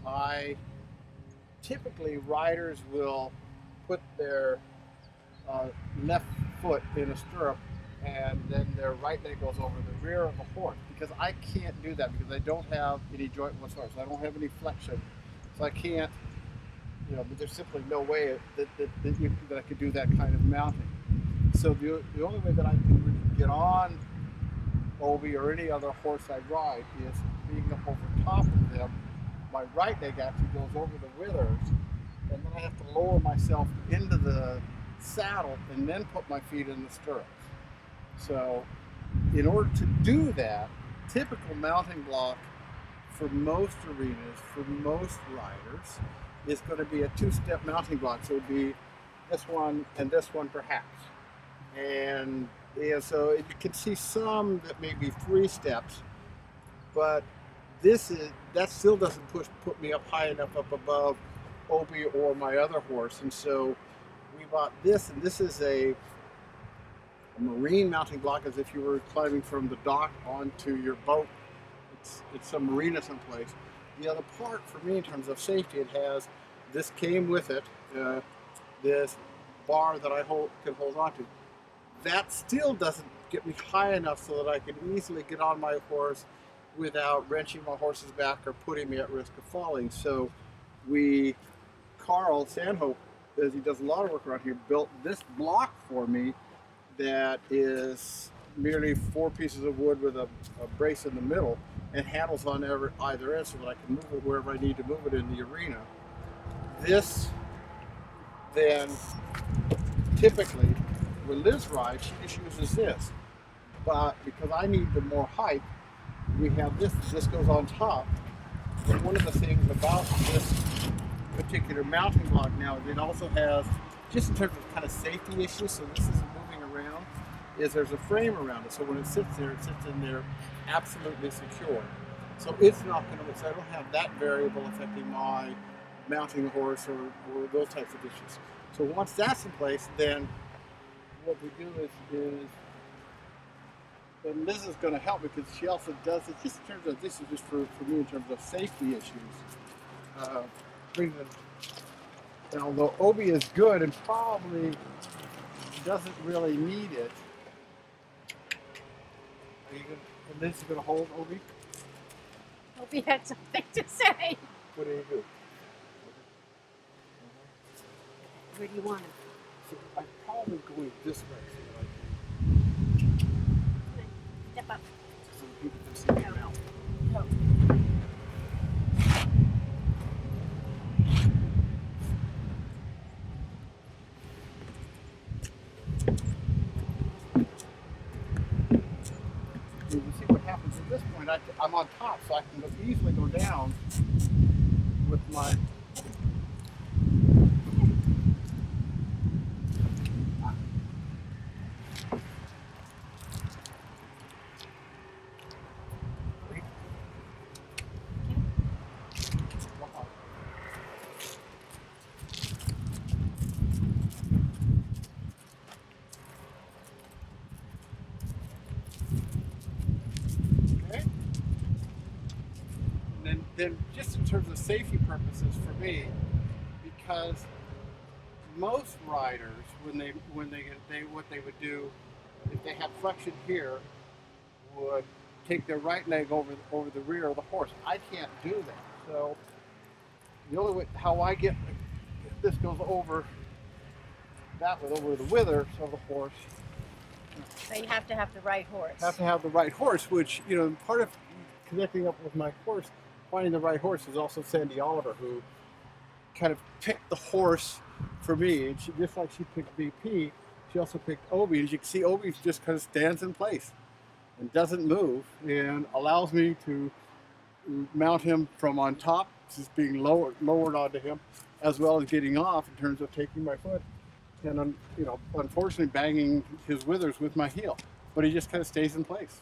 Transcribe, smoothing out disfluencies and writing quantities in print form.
I typically riders will put their left foot in a stirrup and then their right leg goes over the rear of the horse because I can't do that because I don't have any joint whatsoever. So I don't have any flexion. So I can't, there's simply no way that I could do that kind of mounting. So the only way that I can really get on Obi or any other horse I ride is being up over top of them. My right leg actually goes over the withers, and then I have to lower myself into the saddle and then put my feet in the stirrups. So in order to do that, typical mounting block for most arenas, for most riders, is going to be a two-step mounting block. So it would be this one and this one perhaps. And so you can see some that may be 3 steps, but that still doesn't put me up high enough up above Obi or my other horse. And so we bought this, and this is a marine mounting block, as if you were climbing from the dock onto your boat. It's some marina someplace. The other part for me in terms of safety, this came with it, this bar that I can hold on to. That still doesn't get me high enough so that I can easily get on my horse without wrenching my horse's back or putting me at risk of falling. So Carl Sandhope, as he does a lot of work around here, built this block for me that is merely 4 pieces of wood with a brace in the middle and handles on either end so that I can move it wherever I need to move it in the arena. This then typically, when Liz rides, she just uses this. But because I need the more height, we have this goes on top. And one of the things about this particular mounting block now is it also has, just in terms of kind of safety issues, so this is moving around, is there's a frame around it. So when it sits in there absolutely secure. So it's not going to, so I don't have that variable affecting my mounting the horse or those types of issues. So once that's in place, then what we do is and Liz is going to help because she also does it just in terms of, this is just for me in terms of safety issues. And although Obi is good and probably doesn't really need it, and Liz is going to hold Obi? Obi had something to say. What do you do? Where do you want it? So I'm probably going this way. Step up. So people can see me now. Go. You see what happens at this point. I'm on top, so I can easily go down with my. Then just in terms of safety purposes for me, because most riders, what they would do if they had flexion here, would take their right leg over the rear of the horse. I can't do that. So the only way how I get this goes over the withers of the horse. So you have to have the right horse. Have to have the right horse, which part of connecting up with my horse. Finding the right horse is also Sandy Oliver, who kind of picked the horse for me. And just like she picked BP, she also picked Obi. As you can see, Obi just kind of stands in place and doesn't move and allows me to mount him from on top, just being lowered onto him, as well as getting off in terms of taking my foot and unfortunately banging his withers with my heel. But he just kind of stays in place.